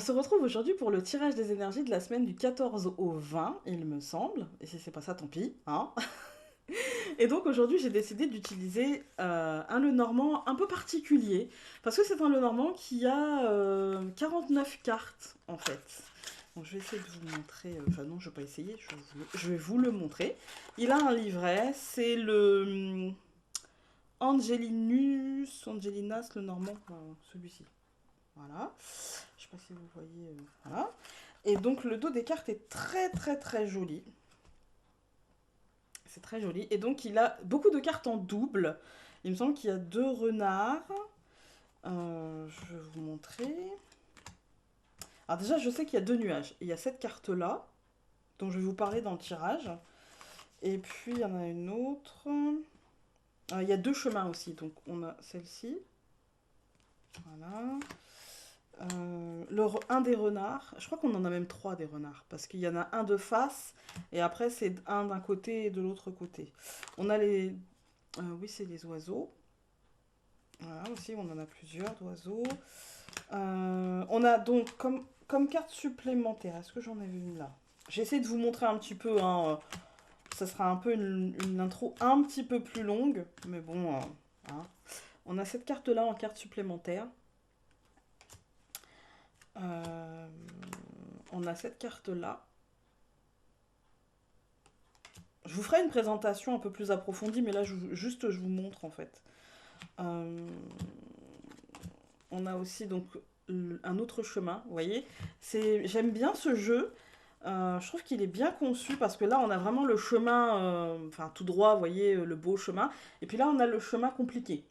se retrouve aujourd'hui pour le tirage des énergies de la semaine du 14 au 20, il me semble. Et si c'est pas ça, tant pis, hein. Et donc aujourd'hui, j'ai décidé d'utiliser un Lenormand un peu particulier. Parce que c'est un Lenormand qui a 49 cartes, en fait. Donc je vais essayer de vous montrer. Enfin non, je vais pas essayer, je vais vous le montrer. Il a un livret, c'est le Angelinas Lenormand, enfin, celui-ci. Voilà. Je sais pas si vous voyez. Voilà. Et donc le dos des cartes est très très très joli. C'est très joli. Et donc il a beaucoup de cartes en double. Il me semble qu'il y a deux renards. Je vais vous montrer. Alors déjà, je sais qu'il y a deux nuages. Il y a cette carte-là, dont je vais vous parler dans le tirage. Et puis il y en a une autre. Il y a deux chemins aussi. Donc on a celle-ci. Voilà. Un des renards, je crois qu'on en a même trois des renards, parce qu'il y en a un de face, et après c'est un d'un côté et de l'autre côté. On a les... oui, c'est les oiseaux. Voilà, aussi, on en a plusieurs d'oiseaux. On a donc, comme carte supplémentaire, est-ce que j'en avais une là? J'essaie de vous montrer un petit peu, hein, ça sera un peu une intro un petit peu plus longue, mais bon, hein. On a cette carte-là en carte supplémentaire. Euh, on a cette carte-là. Je vous ferai une présentation un peu plus approfondie, mais là, juste, je vous montre, en fait. Euh, on a aussi, donc, un autre chemin, vous voyez. J'aime bien ce jeu. Je trouve qu'il est bien conçu, parce que là, on a vraiment le chemin, enfin, tout droit, vous voyez, le beau chemin. Et puis là, on a le chemin compliqué.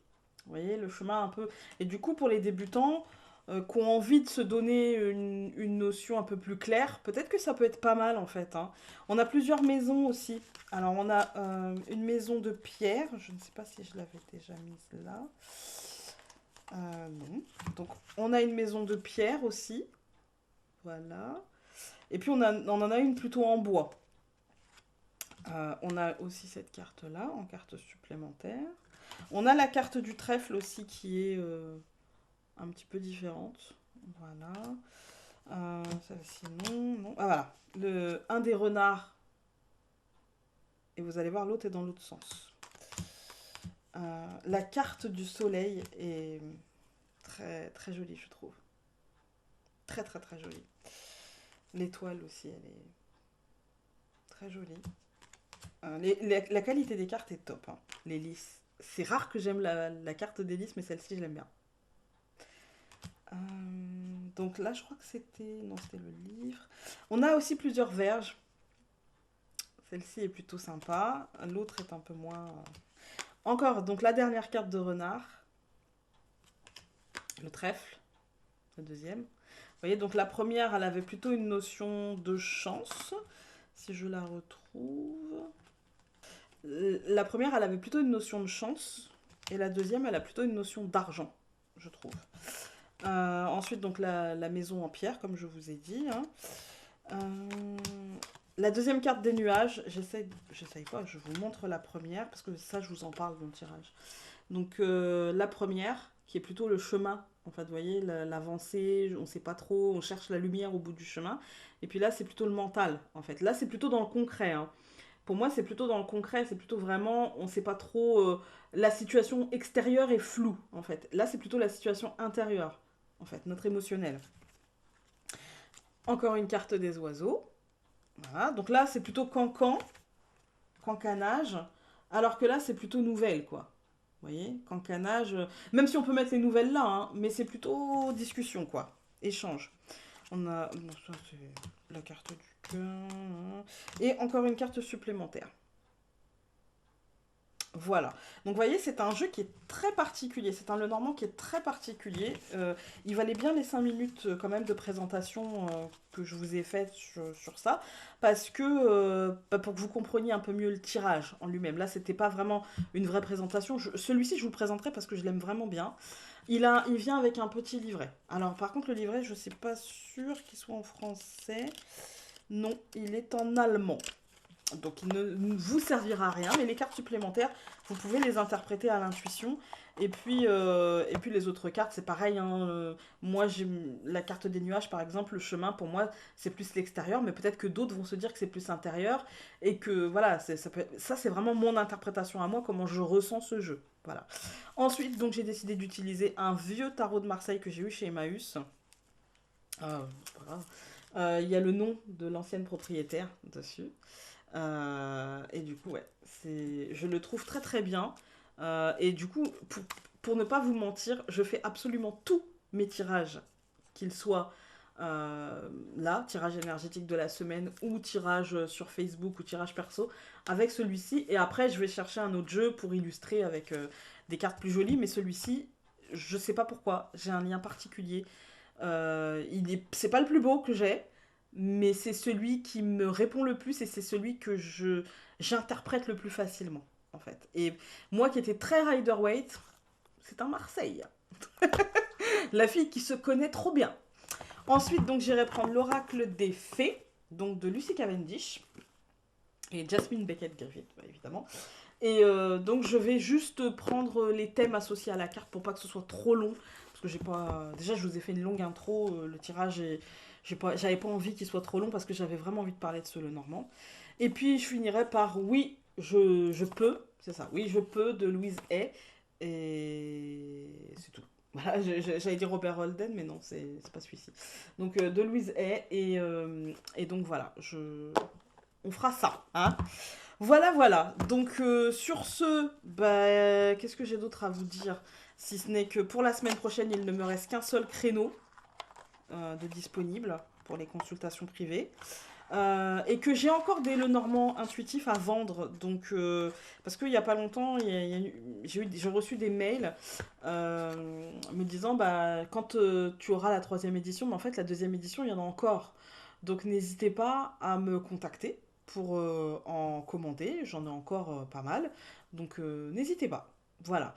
Vous voyez, le chemin un peu... Et du coup, pour les débutants qui ont envie de se donner une notion un peu plus claire, peut-être que ça peut être pas mal en fait, hein. On a plusieurs maisons aussi. Alors, on a une maison de pierre. Je ne sais pas si je l'avais déjà mise là. Non. Donc, on a une maison de pierre aussi. Voilà. Et puis, on en a une plutôt en bois. On a aussi cette carte-là, en carte supplémentaire. On a la carte du trèfle aussi qui est un petit peu différente. Voilà. Celle-ci, non, non. Ah, voilà. Un des renards. Et vous allez voir, l'autre est dans l'autre sens. La carte du soleil est très, très jolie, je trouve. Très, très, très jolie. L'étoile aussi, elle est très jolie. La qualité des cartes est top, hein. Les lys. C'est rare que j'aime la carte des lys, mais celle-ci, je l'aime bien. Donc là, je crois que c'était... Non, c'était le livre. On a aussi plusieurs verges. Celle-ci est plutôt sympa. L'autre est un peu moins... Encore, donc la dernière carte de renard. Le trèfle. La deuxième. Vous voyez, donc la première, elle avait plutôt une notion de chance. Si je la retrouve... La première, elle avait plutôt une notion de chance. Et la deuxième, elle a plutôt une notion d'argent, je trouve. Ensuite, donc la maison en pierre, comme je vous ai dit, hein. La deuxième carte des nuages, j'essaye quoi, je vous montre la première, parce que ça, je vous en parle dans le tirage. Donc, la première, qui est plutôt le chemin, en fait, vous voyez, l'avancée, on ne sait pas trop, on cherche la lumière au bout du chemin. Et puis là, c'est plutôt le mental, en fait. Là, c'est plutôt dans le concret, hein. Pour moi, c'est plutôt dans le concret, c'est plutôt vraiment, on ne sait pas trop, la situation extérieure est floue, en fait. Là, c'est plutôt la situation intérieure, en fait, notre émotionnel. Encore une carte des oiseaux. Voilà, donc là, c'est plutôt cancan, cancanage, alors que là, c'est plutôt nouvelle, quoi. Vous voyez, cancanage, même si on peut mettre les nouvelles là, hein, mais c'est plutôt discussion, quoi. Échange. On a, bon, ça c'est la carte du cœur, hein. Et encore une carte supplémentaire. Voilà. Donc, vous voyez, c'est un jeu qui est très particulier. C'est un Lenormand qui est très particulier. Il valait bien les 5 minutes quand même de présentation que je vous ai faites sur ça. Parce que, pour que vous compreniez un peu mieux le tirage en lui-même. Là, c'était pas vraiment une vraie présentation. Celui-ci, je vous le présenterai parce que je l'aime vraiment bien. Il vient avec un petit livret. Alors, par contre, le livret, je ne suis pas sûre qu'il soit en français. Non, il est en allemand. Donc il ne vous servira à rien, mais les cartes supplémentaires, vous pouvez les interpréter à l'intuition. Et puis les autres cartes, c'est pareil, hein, moi, j'ai la carte des nuages, par exemple, le chemin, pour moi, c'est plus l'extérieur, mais peut-être que d'autres vont se dire que c'est plus intérieur. Et que voilà, ça c'est vraiment mon interprétation à moi, comment je ressens ce jeu. Voilà. Ensuite, donc j'ai décidé d'utiliser un vieux tarot de Marseille que j'ai eu chez Emmaüs. Voilà. Il y a le nom de l'ancienne propriétaire dessus. Et du coup, ouais, je le trouve très très bien. Et du coup, pour ne pas vous mentir, je fais absolument tous mes tirages, qu'ils soient là, tirage énergétique de la semaine, ou tirage sur Facebook, ou tirage perso, avec celui-ci. Et après, je vais chercher un autre jeu pour illustrer avec des cartes plus jolies. Mais celui-ci, je sais pas pourquoi, j'ai un lien particulier. C'est pas le plus beau que j'ai, mais c'est celui qui me répond le plus et c'est celui que j'interprète le plus facilement, en fait. Et moi qui étais très Rider-Waite, c'est un Marseille. La fille qui se connaît trop bien. Ensuite, donc, j'irai prendre l'Oracle des Fées, donc de Lucy Cavendish et Jasmine Beckett-Griffith, bah, évidemment. Et donc, je vais juste prendre les thèmes associés à la carte pour pas que ce soit trop long. Parce que j'ai pas. Déjà, je vous ai fait une longue intro. Le tirage, j'avais pas envie qu'il soit trop long parce que j'avais vraiment envie de parler de ce Lenormand. Et puis, je finirai par Oui, je peux. C'est ça, Oui, je peux de Louise Hay. Et c'est tout. Voilà, j'allais dire Robert Holden, mais non, c'est pas celui-ci. Donc, de Louise Hay. Et donc, voilà, on fera ça. Hein. Voilà, voilà. Donc, sur ce, bah, qu'est-ce que j'ai d'autre à vous dire? Si ce n'est que pour la semaine prochaine, il ne me reste qu'un seul créneau de disponible pour les consultations privées. Et que j'ai encore des Lenormand intuitifs à vendre. Donc, parce qu'il n'y a pas longtemps, j'ai reçu des mails me disant bah, quand tu auras la 3e édition, mais en fait, la 2e édition, il y en a encore. Donc, n'hésitez pas à me contacter pour en commander. J'en ai encore pas mal. Donc, n'hésitez pas. Voilà.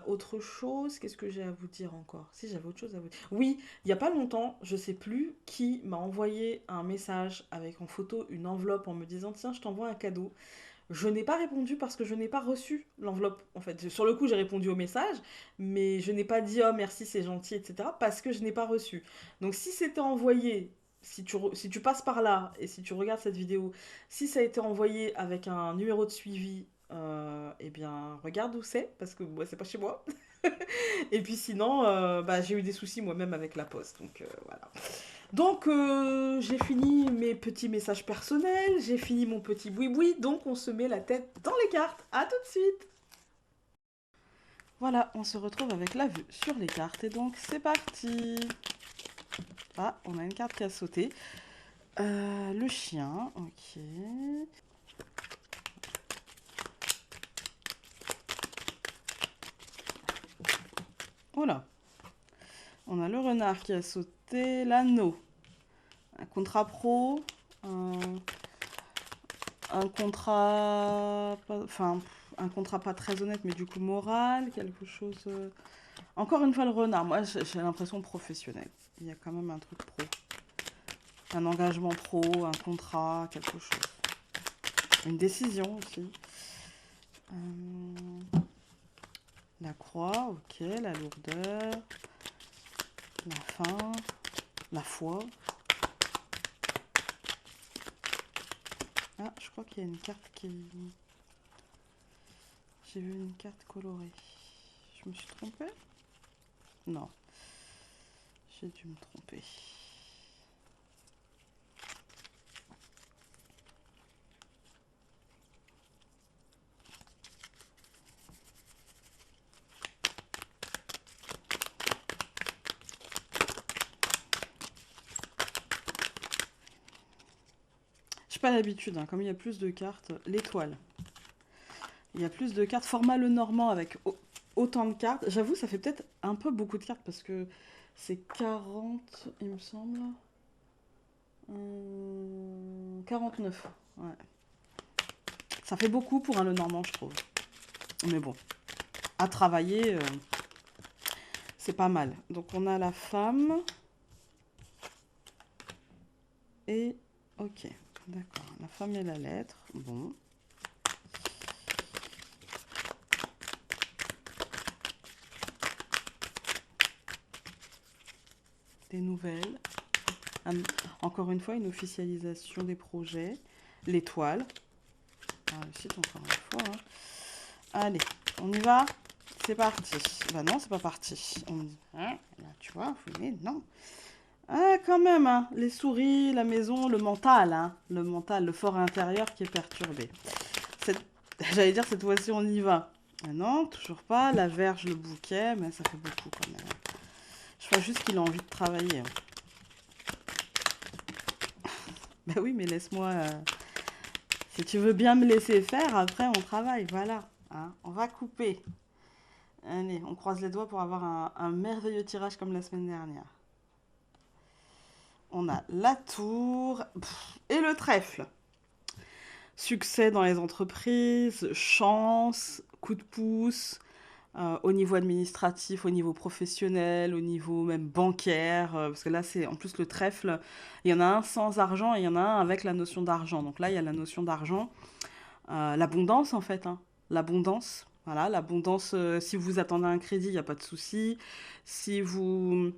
Autre chose, qu'est-ce que j'ai à vous dire encore? Si j'avais autre chose à vous dire. Oui, il n'y a pas longtemps, je sais plus qui m'a envoyé un message avec en photo une enveloppe en me disant tiens, je t'envoie un cadeau. Je n'ai pas répondu parce que je n'ai pas reçu l'enveloppe. En fait, sur le coup, j'ai répondu au message, mais je n'ai pas dit oh merci, c'est gentil, etc. parce que je n'ai pas reçu. Donc si c'était envoyé, si tu passes par là et si tu regardes cette vidéo, si ça a été envoyé avec un numéro de suivi, eh bien regarde où c'est parce que moi c'est pas chez moi. Et puis sinon, bah, j'ai eu des soucis moi-même avec la poste, donc voilà. Donc j'ai fini mes petits messages personnels, j'ai fini mon petit boui-boui, donc on se met la tête dans les cartes. À tout de suite. Voilà, on se retrouve avec la vue sur les cartes et donc c'est parti. Ah, on a une carte qui a sauté. Le chien, ok. Voilà. On a le renard qui a sauté, l'anneau. Un contrat pro, un contrat, enfin, un contrat pas très honnête, mais du coup moral, quelque chose. Encore une fois, le renard, moi j'ai l'impression professionnel. Il y a quand même un truc pro. Un engagement pro, un contrat, quelque chose. Une décision aussi. La croix, ok, la lourdeur, la faim, la foi. Ah, je crois qu'il y a une carte qui... J'ai vu une carte colorée. Je me suis trompée? Non. J'ai dû me tromper. J'ai pas l'habitude, hein, comme il y a plus de cartes. L'étoile. Il y a plus de cartes. Format Lenormand avec autant de cartes. J'avoue, ça fait peut-être un peu beaucoup de cartes parce que c'est 40, il me semble. 49. Ouais. Ça fait beaucoup pour un Lenormand, je trouve. Mais bon, à travailler, c'est pas mal. Donc on a la femme. Et ok. D'accord, la femme et la lettre. Bon. Des nouvelles. Encore une fois, une officialisation des projets. L'étoile. Ah, réussite encore une fois. Hein. Allez, on y va. C'est parti. Bah non, c'est pas parti. Hein, là, tu vois, mais non. Ah, quand même, hein. Les souris, la maison, le mental, hein. Le mental, le fort intérieur qui est perturbé. J'allais dire, cette fois-ci, on y va. Ah non, toujours pas. La verge, le bouquet, mais ça fait beaucoup quand même. Je vois juste qu'il a envie de travailler. Hein. Bah oui, mais laisse-moi... Si tu veux bien me laisser faire, après on travaille, voilà. Hein, on va couper. Allez, on croise les doigts pour avoir un merveilleux tirage comme la semaine dernière. On a la tour et le trèfle. Succès dans les entreprises, chance, coup de pouce, au niveau administratif, au niveau professionnel, au niveau même bancaire, parce que là, c'est en plus le trèfle, il y en a un sans argent et il y en a un avec la notion d'argent. Donc là, il y a la notion d'argent, l'abondance en fait, hein. L'abondance, voilà, l'abondance, si vous attendez un crédit, il n'y a pas de souci. Si vous,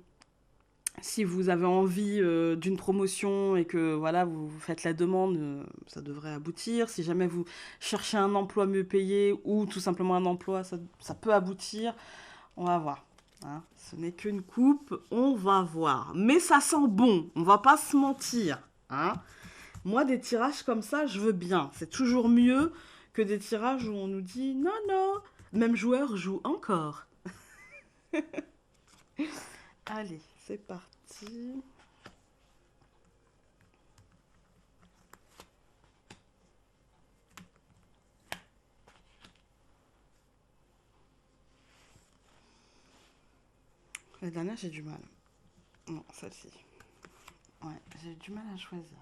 si vous avez envie d'une promotion et que voilà, vous faites la demande, ça devrait aboutir. Si jamais vous cherchez un emploi mieux payé ou tout simplement un emploi, ça peut aboutir. On va voir. Hein. Ce n'est qu'une coupe, on va voir. Mais ça sent bon, on va pas se mentir. Hein. Moi, des tirages comme ça, je veux bien. C'est toujours mieux que des tirages où on nous dit non, non, même joueur joue encore. Allez, c'est parti. La dernière, j'ai du mal. Non, celle-ci. Ouais, j'ai du mal à choisir.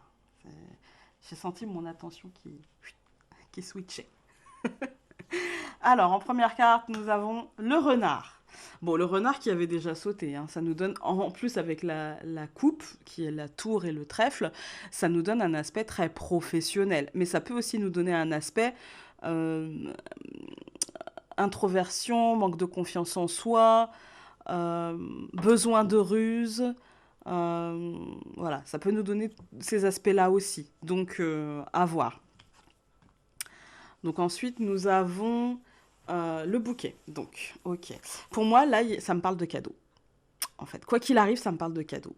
J'ai senti mon attention qui switchait. Alors, en première carte, nous avons le renard. Bon, le renard qui avait déjà sauté, hein, ça nous donne, en plus avec la coupe, qui est la tour et le trèfle, ça nous donne un aspect très professionnel. Mais ça peut aussi nous donner un aspect euh, introversion, manque de confiance en soi, euh, besoin de ruse. Voilà, ça peut nous donner ces aspects-là aussi. Donc, à voir. Donc ensuite, nous avons le bouquet. Donc, ok. Pour moi, là, ça me parle de cadeau. En fait, quoi qu'il arrive, ça me parle de cadeau.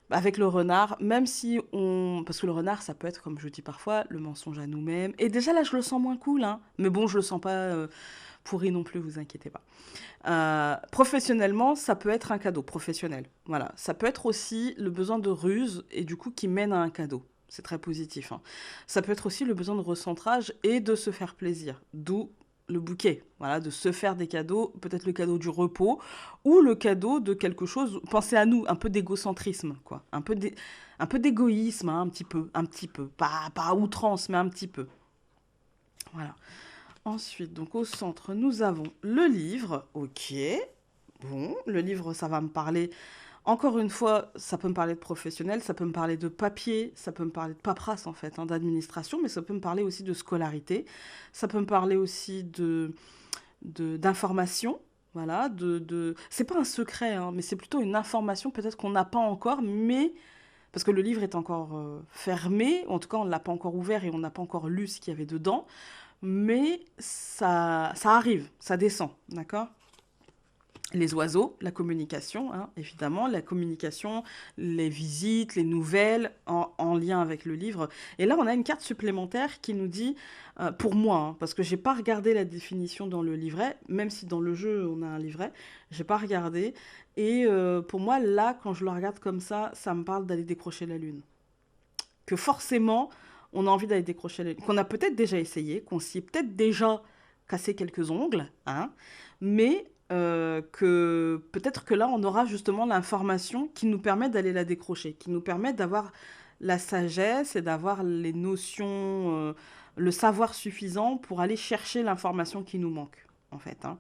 Avec le renard, même si on... Parce que le renard, ça peut être, comme je dis parfois, le mensonge à nous-mêmes. Et déjà, là, je le sens moins cool. Hein. Mais bon, je le sens pas pourri non plus, vous inquiétez pas. Professionnellement, ça peut être un cadeau professionnel. Voilà. Ça peut être aussi le besoin de ruse et du coup qui mène à un cadeau. C'est très positif. Hein. Ça peut être aussi le besoin de recentrage et de se faire plaisir. D'où le bouquet. Voilà, de se faire des cadeaux, peut-être le cadeau du repos ou le cadeau de quelque chose. Pensez à nous, un peu d'égocentrisme, quoi. Un peu d'égoïsme, hein, un petit peu. Pas à outrance, mais un petit peu. Voilà. Ensuite, donc au centre, nous avons le livre. Ok. Bon, le livre, ça va me parler. Encore une fois, ça peut me parler de professionnel, ça peut me parler de papier, ça peut me parler de paperasse en fait, hein, d'administration, mais ça peut me parler aussi de scolarité, ça peut me parler aussi d'information. Voilà, c'est pas un secret, hein, mais c'est plutôt une information peut-être qu'on n'a pas encore, mais parce que le livre est encore fermé, en tout cas on ne l'a pas encore ouvert et on n'a pas encore lu ce qu'il y avait dedans, mais ça arrive, ça descend, d'accord? Les oiseaux, la communication, hein, évidemment, la communication, les visites, les nouvelles en lien avec le livre. Et là, on a une carte supplémentaire qui nous dit, pour moi, hein, parce que j'ai pas regardé la définition dans le livret, même si dans le jeu on a un livret, j'ai pas regardé. Et pour moi, là, quand je le regarde comme ça me parle d'aller décrocher la lune. Que forcément, on a envie d'aller décrocher la lune. Qu'on a peut-être déjà essayé, qu'on s'y est peut-être déjà cassé quelques ongles, hein, mais que peut-être que là, on aura justement l'information qui nous permet d'aller la décrocher, qui nous permet d'avoir la sagesse et d'avoir les notions, le savoir suffisant pour aller chercher l'information qui nous manque, en fait. Hein.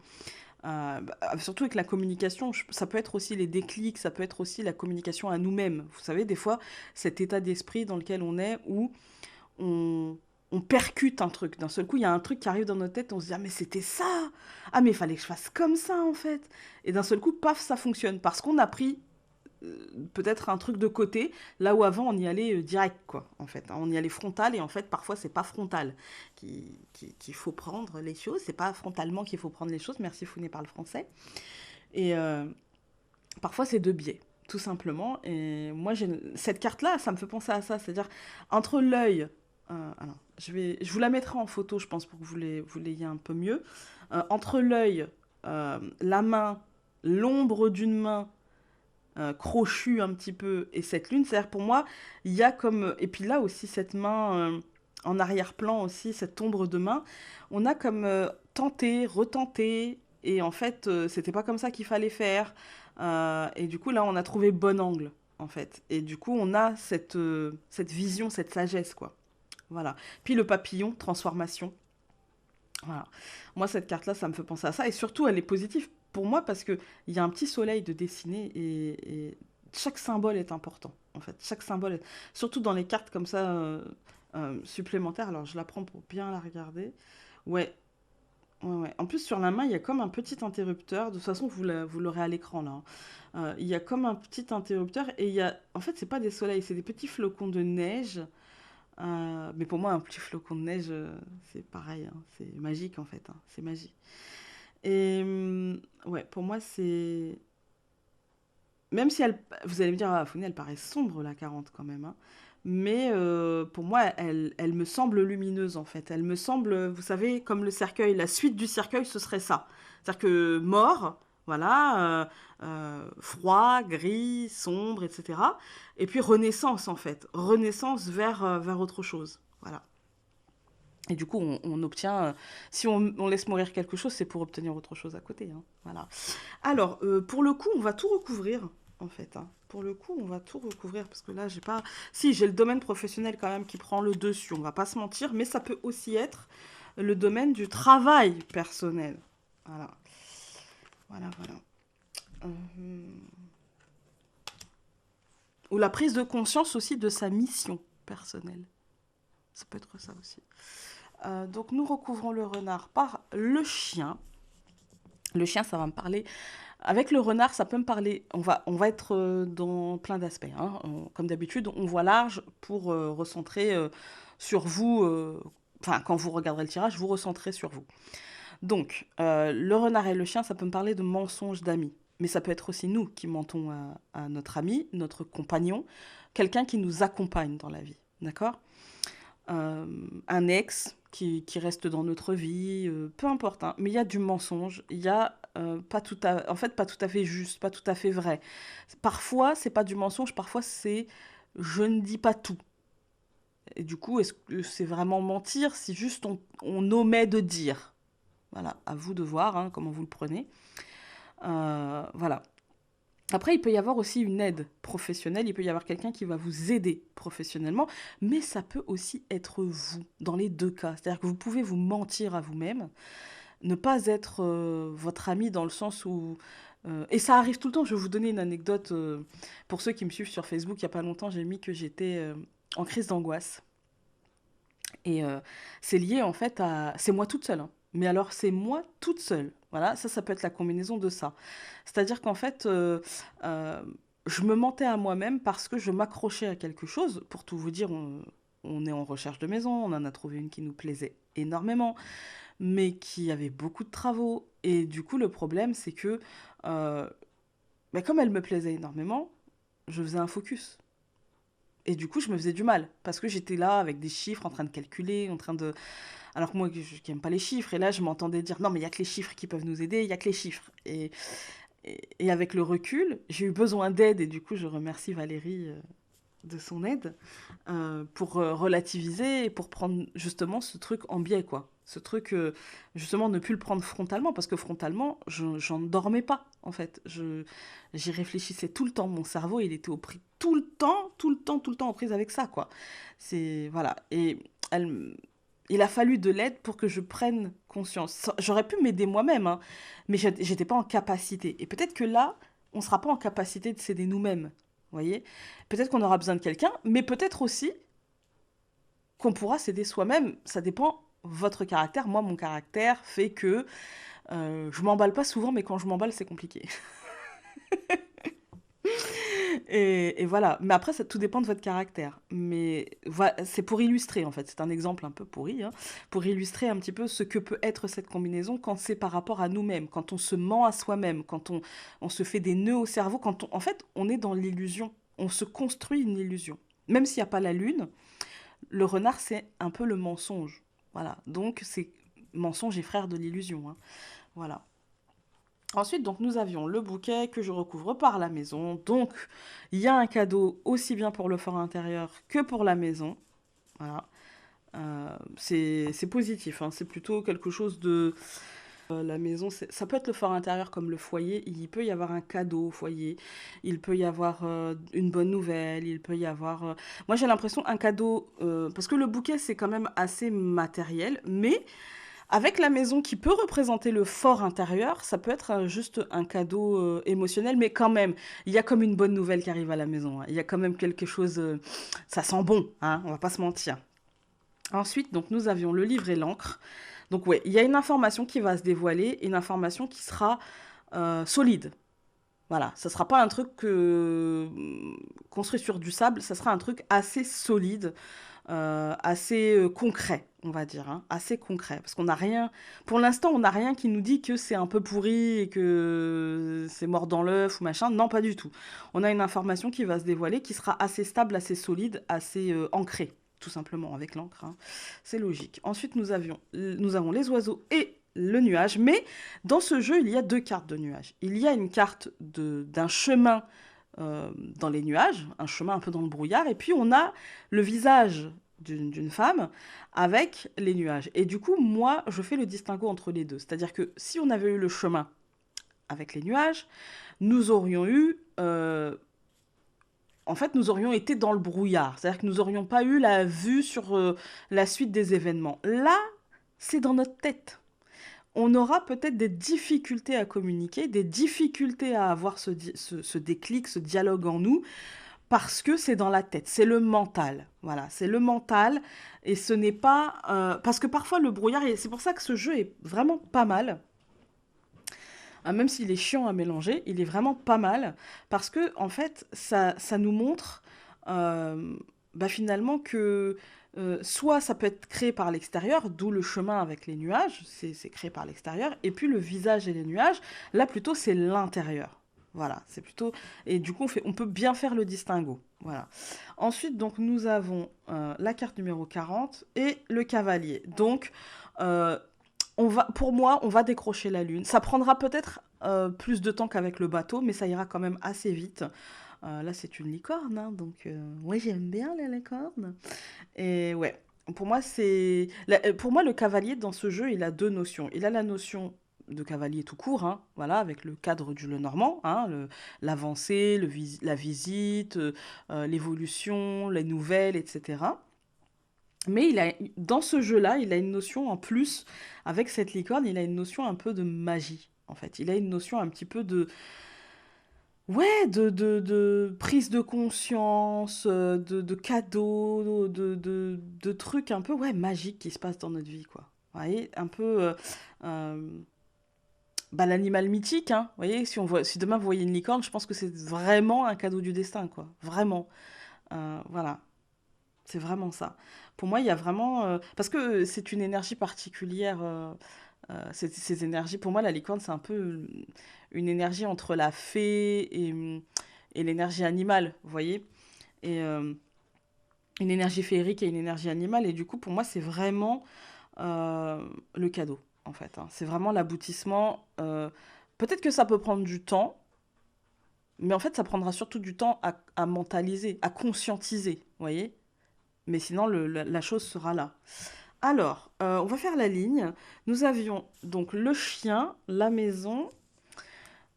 Surtout avec la communication, ça peut être aussi les déclics, ça peut être aussi la communication à nous-mêmes. Vous savez, des fois, cet état d'esprit dans lequel on est, où on, on percute un truc. D'un seul coup, il y a un truc qui arrive dans notre tête, on se dit, ah mais c'était ça! Ah mais il fallait que je fasse comme ça en fait! Et d'un seul coup, paf, ça fonctionne. Parce qu'on a pris peut-être un truc de côté, là où avant on y allait direct, quoi, en fait. On y allait frontal, et en fait, parfois, c'est pas frontal qu'il faut prendre les choses, c'est pas frontalement qu'il faut prendre les choses, merci Founé parle français. Et parfois, c'est de biais, tout simplement. Et moi, cette carte-là, ça me fait penser à ça, c'est-à-dire, entre l'œil, alors, je vous la mettrai en photo, je pense, pour que vous l'ayez un peu mieux. Entre l'œil, la main, l'ombre d'une main, crochu un petit peu, et cette lune, c'est-à-dire pour moi, il y a comme... Et puis là aussi, cette main en arrière-plan aussi, cette ombre de main, on a comme tenté, retenté, et en fait, c'était pas comme ça qu'il fallait faire. Et du coup, là, on a trouvé le bon angle, en fait. Et du coup, on a cette vision, cette sagesse, quoi. Voilà. Puis le papillon, transformation. Voilà. Moi, cette carte-là, ça me fait penser à ça. Et surtout, elle est positive pour moi parce qu'il y a un petit soleil de dessiner, et chaque symbole est important, en fait. Chaque symbole est... Surtout dans les cartes comme ça, supplémentaires. Alors, je la prends pour bien la regarder. Ouais, ouais, ouais. En plus, sur la main, il y a comme un petit interrupteur. De toute façon, vous l'aurez à l'écran, là, hein. Il y a comme un petit interrupteur, et il y a... En fait, c'est pas des soleils, c'est des petits flocons de neige. Mais pour moi, un petit flocon de neige, c'est pareil, hein, c'est magique en fait, hein, c'est magique. Et ouais, pour moi, c'est... Même si elle... Vous allez me dire, ah, Fouine, elle paraît sombre, la 40 quand même, hein. Mais pour moi, elle me semble lumineuse en fait. Elle me semble, vous savez, comme le cercueil, la suite du cercueil, ce serait ça. C'est-à-dire que mort, voilà, froid, gris, sombre, etc. Et puis renaissance en fait. Renaissance vers autre chose. Voilà. Et du coup, on obtient, si on laisse mourir quelque chose, c'est pour obtenir autre chose à côté, hein. Voilà. Alors, pour le coup, on va tout recouvrir, en fait, hein. Pour le coup, on va tout recouvrir, parce que là, j'ai pas... Si, j'ai le domaine professionnel quand même qui prend le dessus, on va pas se mentir, mais ça peut aussi être le domaine du travail personnel. Voilà. Voilà, voilà. Euh, Ou la prise de conscience aussi de sa mission personnelle. Ça peut être ça aussi. Donc, nous recouvrons le renard par le chien. Le chien, ça va me parler. Avec le renard, ça peut me parler. On va être dans plein d'aspects, hein. Comme d'habitude, on voit large pour recentrer sur vous. Enfin, quand vous regarderez le tirage, vous recentrez sur vous. Donc, le renard et le chien, ça peut me parler de mensonges d'amis. Mais ça peut être aussi nous qui mentons à notre ami, notre compagnon, quelqu'un qui nous accompagne dans la vie. D'accord? Un ex qui reste dans notre vie, peu importe, hein. Mais il y a du mensonge, il y a pas tout à, en fait, pas tout à fait juste, pas tout à fait vrai. Parfois, c'est pas du mensonge, parfois c'est je ne dis pas tout. Et du coup, est-ce que c'est vraiment mentir si juste on omet de dire? Voilà, à vous de voir, hein, comment vous le prenez. Voilà. Après, il peut y avoir aussi une aide professionnelle, il peut y avoir quelqu'un qui va vous aider professionnellement, mais ça peut aussi être vous, dans les deux cas. C'est-à-dire que vous pouvez vous mentir à vous-même, ne pas être votre ami dans le sens où... et ça arrive tout le temps, je vais vous donner une anecdote. Pour ceux qui me suivent sur Facebook, il n'y a pas longtemps, j'ai mis que j'étais en crise d'angoisse. Et c'est lié en fait à... C'est moi toute seule, hein. Mais alors c'est moi toute seule. Voilà, ça peut être la combinaison de ça. C'est-à-dire qu'en fait, euh, je me mentais à moi-même parce que je m'accrochais à quelque chose. Pour tout vous dire, on est en recherche de maison, on en a trouvé une qui nous plaisait énormément, mais qui avait beaucoup de travaux. Et du coup, le problème, c'est que, euh, bah, comme elle me plaisait énormément, je faisais un focus. Et du coup, je me faisais du mal, parce que j'étais là avec des chiffres, en train de calculer, en train de... Alors que moi, je n'aime pas les chiffres, et là, je m'entendais dire, non, mais il n'y a que les chiffres qui peuvent nous aider, il n'y a que les chiffres. Et avec le recul, j'ai eu besoin d'aide, et du coup, je remercie Valérie de son aide, pour relativiser et pour prendre justement ce truc en biais, quoi. Ce truc, justement, ne plus le prendre frontalement, parce que frontalement, j'en dormais pas, en fait. J'y réfléchissais tout le temps. Mon cerveau, il était au prix tout le temps, tout le temps, tout le temps aux prises avec ça, quoi. C'est, voilà. Et il a fallu de l'aide pour que je prenne conscience. J'aurais pu m'aider moi-même, hein, mais j'étais pas en capacité. Et peut-être que là, on sera pas en capacité de s'aider nous-mêmes. Vous voyez? Peut-être qu'on aura besoin de quelqu'un, mais peut-être aussi qu'on pourra s'aider soi-même. Ça dépend votre caractère. Moi, mon caractère fait que je m'emballe pas souvent, mais quand je m'emballe, c'est compliqué. Et voilà. Mais après, ça tout dépend de votre caractère. Mais c'est pour illustrer, en fait. C'est un exemple un peu pourri, hein, pour illustrer un petit peu ce que peut être cette combinaison quand c'est par rapport à nous-mêmes, quand on se ment à soi-même, quand on se fait des nœuds au cerveau, en fait, on est dans l'illusion. On se construit une illusion. Même s'il n'y a pas la lune, le renard, c'est un peu le mensonge. Voilà. Donc, c'est mensonge et frère de l'illusion, hein. Voilà. Ensuite, donc, nous avions le bouquet que je recouvre par la maison. Donc, il y a un cadeau aussi bien pour le fort intérieur que pour la maison. Voilà. C'est positif, hein. C'est plutôt quelque chose de... la maison, ça peut être le fort intérieur comme le foyer. Il peut y avoir un cadeau au foyer. Il peut y avoir une bonne nouvelle. Il peut y avoir... Moi, j'ai l'impression un cadeau... parce que le bouquet, c'est quand même assez matériel. Mais avec la maison qui peut représenter le fort intérieur, ça peut être juste un cadeau émotionnel, mais quand même, il y a comme une bonne nouvelle qui arrive à la maison, hein. Il y a quand même quelque chose, ça sent bon, hein, on va pas se mentir. Ensuite, donc nous avions le livre et l'encre. Donc ouais, il y a une information qui va se dévoiler, une information qui sera solide. Voilà, ça sera pas un truc construit sur du sable, ça sera un truc assez solide, assez concret, on va dire, hein, assez concret. Parce qu'on n'a rien, pour l'instant, on n'a rien qui nous dit que c'est un peu pourri et que c'est mort dans l'œuf ou machin. Non, pas du tout. On a une information qui va se dévoiler, qui sera assez stable, assez solide, assez ancrée, tout simplement, avec l'encre, hein. C'est logique. Ensuite, nous avons les oiseaux et le nuage, mais dans ce jeu, il y a deux cartes de nuages. Il y a une carte d'un chemin dans les nuages, un chemin un peu dans le brouillard, et puis on a le visage d'une femme avec les nuages. Et du coup, moi, je fais le distinguo entre les deux. C'est-à-dire que si on avait eu le chemin avec les nuages, nous aurions eu... en fait, nous aurions été dans le brouillard. C'est-à-dire que nous n'aurions pas eu la vue sur la suite des événements. Là, c'est dans notre tête. On aura peut-être des difficultés à communiquer, des difficultés à avoir ce déclic, ce dialogue en nous, parce que c'est dans la tête, c'est le mental. Voilà, c'est le mental, et ce n'est pas... parce que parfois le brouillard, et c'est pour ça que ce jeu est vraiment pas mal, hein, même s'il est chiant à mélanger, il est vraiment pas mal, parce que en fait, ça nous montre finalement que soit ça peut être créé par l'extérieur, d'où le chemin avec les nuages, c'est créé par l'extérieur, et puis le visage et les nuages, là plutôt c'est l'intérieur. Voilà, c'est plutôt... Et du coup, on peut bien faire le distinguo. Voilà. Ensuite, donc, nous avons la carte numéro 40 et le cavalier. Donc, euh, pour moi, on va décrocher la lune. Ça prendra peut-être plus de temps qu'avec le bateau, mais ça ira quand même assez vite. Là, c'est une licorne, hein, donc ouais, j'aime bien les licornes. Et ouais, pour moi, le cavalier dans ce jeu, il a deux notions. Il a la notion de cavalier tout court, hein, voilà, avec le cadre du Lenormand, hein, l'avancée, la visite, l'évolution, les nouvelles, etc. Mais dans ce jeu-là, il a une notion en plus, avec cette licorne, il a une notion un peu de magie, en fait. Il a une notion un petit peu de, ouais, de prise de conscience, de cadeaux, de trucs un peu, ouais, magiques qui se passent dans notre vie, quoi. Vous voyez, un peu euh, l'animal mythique, hein. Vous voyez, si demain vous voyez une licorne, je pense que c'est vraiment un cadeau du destin, quoi. Vraiment. Voilà. C'est vraiment ça. Pour moi, il y a vraiment... parce que c'est une énergie particulière. Ces énergies, pour moi, la licorne, c'est un peu une énergie entre la fée et l'énergie animale, vous voyez? Et une énergie féerique et une énergie animale. Et du coup, pour moi, c'est vraiment le cadeau, en fait, hein. C'est vraiment l'aboutissement. Peut-être que ça peut prendre du temps, mais en fait, ça prendra surtout du temps à mentaliser, à conscientiser, vous voyez? Mais sinon, la chose sera là. Alors, on va faire la ligne. Nous avions donc le chien, la maison.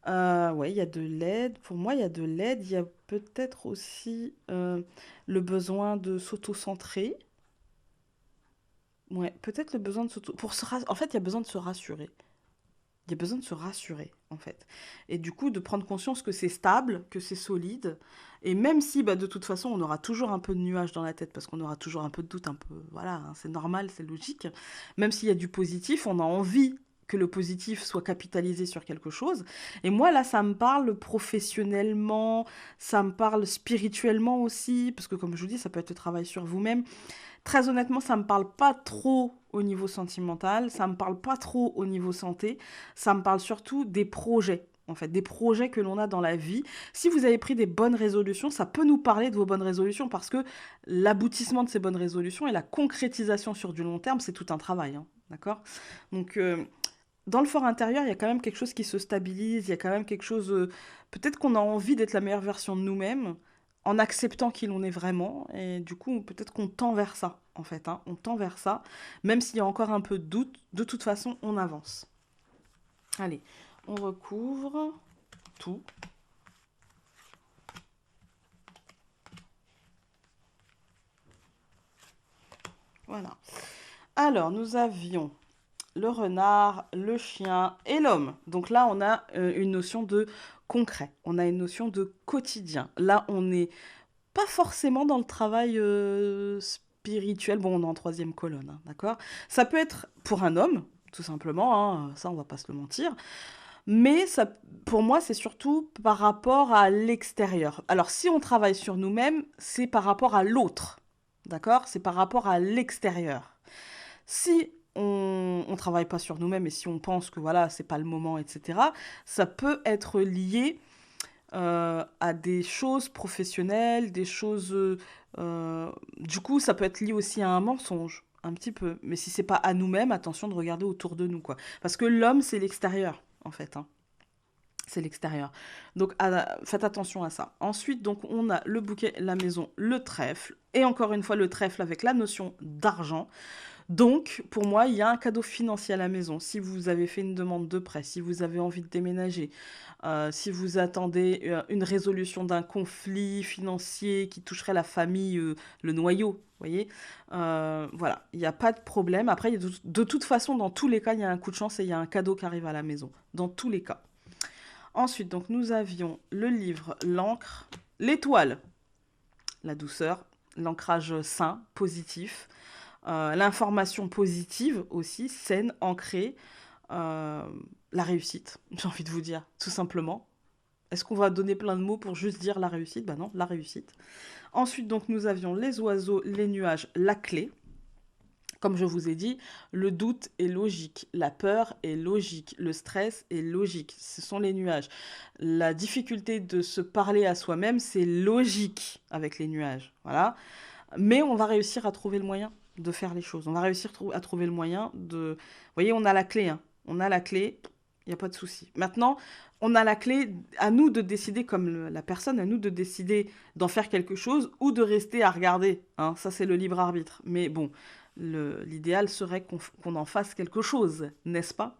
Ouais, il y a de l'aide. Pour moi, il y a de l'aide. Il y a peut-être aussi le besoin de s'auto-centrer. Ouais, peut-être le besoin de s'auto... En fait, il y a besoin de se rassurer. Il y a besoin de se rassurer, en fait. Et du coup, de prendre conscience que c'est stable, que c'est solide. Et même si, bah, de toute façon, on aura toujours un peu de nuages dans la tête, parce qu'on aura toujours un peu de doute, un peu... Voilà, hein, c'est normal, c'est logique. Même s'il y a du positif, on a envie que le positif soit capitalisé sur quelque chose. Et moi, là, ça me parle professionnellement, ça me parle spirituellement aussi, parce que comme je vous dis, ça peut être le travail sur vous-même. Très honnêtement, ça me parle pas trop au niveau sentimental, ça me parle pas trop au niveau santé, ça me parle surtout des projets. En fait, des projets que l'on a dans la vie. Si vous avez pris des bonnes résolutions, ça peut nous parler de vos bonnes résolutions parce que l'aboutissement de ces bonnes résolutions et la concrétisation sur du long terme, c'est tout un travail. Hein, d'accord. Donc, dans le fort intérieur, il y a quand même quelque chose qui se stabilise, il y a quand même quelque chose... peut-être qu'on a envie d'être la meilleure version de nous-mêmes, en acceptant qui l'on est vraiment, et du coup, peut-être qu'on tend vers ça, en fait. Hein, on tend vers ça, même s'il y a encore un peu de doute, de toute façon, on avance. Allez, on recouvre tout. Voilà. Alors, nous avions le renard, le chien et l'homme. Donc là, on a une notion de concret, on a une notion de quotidien. Là, on n'est pas forcément dans le travail spirituel. Bon, on est en troisième colonne, hein, d'accord. Ça peut être pour un homme, tout simplement, hein, ça, on va pas se le mentir. Mais ça, pour moi, c'est surtout par rapport à l'extérieur. Alors, si on travaille sur nous-mêmes, c'est par rapport à l'autre, d'accord. C'est par rapport à l'extérieur. Si on ne travaille pas sur nous-mêmes et si on pense que voilà, c'est pas le moment, etc., ça peut être lié à des choses professionnelles, des choses... du coup, ça peut être lié aussi à un mensonge, un petit peu. Mais si c'est pas à nous-mêmes, attention de regarder autour de nous, quoi. Parce que l'homme, c'est l'extérieur, en fait. Hein. C'est l'extérieur. Donc, faites attention à ça. Ensuite, donc, on a le bouquet, la maison, le trèfle. Et encore une fois, le trèfle avec la notion d'argent. Donc, pour moi, il y a un cadeau financier à la maison. Si vous avez fait une demande de prêt, si vous avez envie de déménager, si vous attendez une résolution d'un conflit financier qui toucherait la famille, le noyau, vous voyez, voilà, il n'y a pas de problème. Après, de toute façon, dans tous les cas, il y a un coup de chance et il y a un cadeau qui arrive à la maison. Dans tous les cas. Ensuite, donc, nous avions le livre, l'encre, l'étoile, la douceur, l'ancrage sain, positif. L'information positive aussi, saine, ancrée, euh, la réussite, j'ai envie de vous dire, tout simplement. Est-ce qu'on va donner plein de mots pour juste dire la réussite? Bah non, la réussite. Ensuite, donc, nous avions les oiseaux, les nuages, la clé. Comme je vous ai dit, le doute est logique, la peur est logique, le stress est logique. Ce sont les nuages. La difficulté de se parler à soi-même, c'est logique avec les nuages. Voilà. Mais on va réussir à trouver le moyen de faire les choses. On va réussir à trouver le moyen de... Vous voyez, on a la clé. Hein. On a la clé, il n'y a pas de souci. Maintenant, on a la clé, à nous de décider, comme la personne, à nous de décider d'en faire quelque chose ou de rester à regarder. Hein. Ça, c'est le libre arbitre. Mais bon, l'idéal serait qu'on en fasse quelque chose, n'est-ce pas?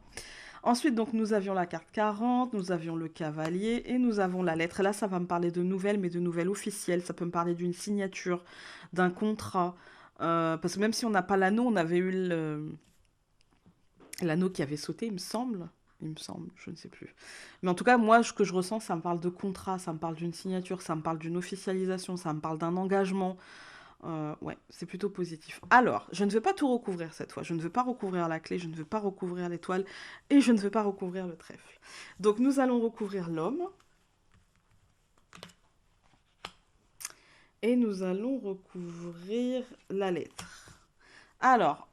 Ensuite, donc, nous avions la carte 40, nous avions le cavalier et nous avons la lettre. Et là, ça va me parler de nouvelles, mais de nouvelles officielles. Ça peut me parler d'une signature, d'un contrat. Parce que même si on n'a pas l'anneau, on avait eu l'anneau qui avait sauté, il me semble. Il me semble, je ne sais plus. Mais en tout cas, moi, ce que je ressens, ça me parle de contrat, ça me parle d'une signature, ça me parle d'une officialisation, ça me parle d'un engagement. Ouais, c'est plutôt positif. Alors, je ne vais pas tout recouvrir cette fois. Je ne veux pas recouvrir la clé, je ne veux pas recouvrir l'étoile et je ne veux pas recouvrir le trèfle. Donc, nous allons recouvrir l'homme. Et nous allons recouvrir la lettre. Alors,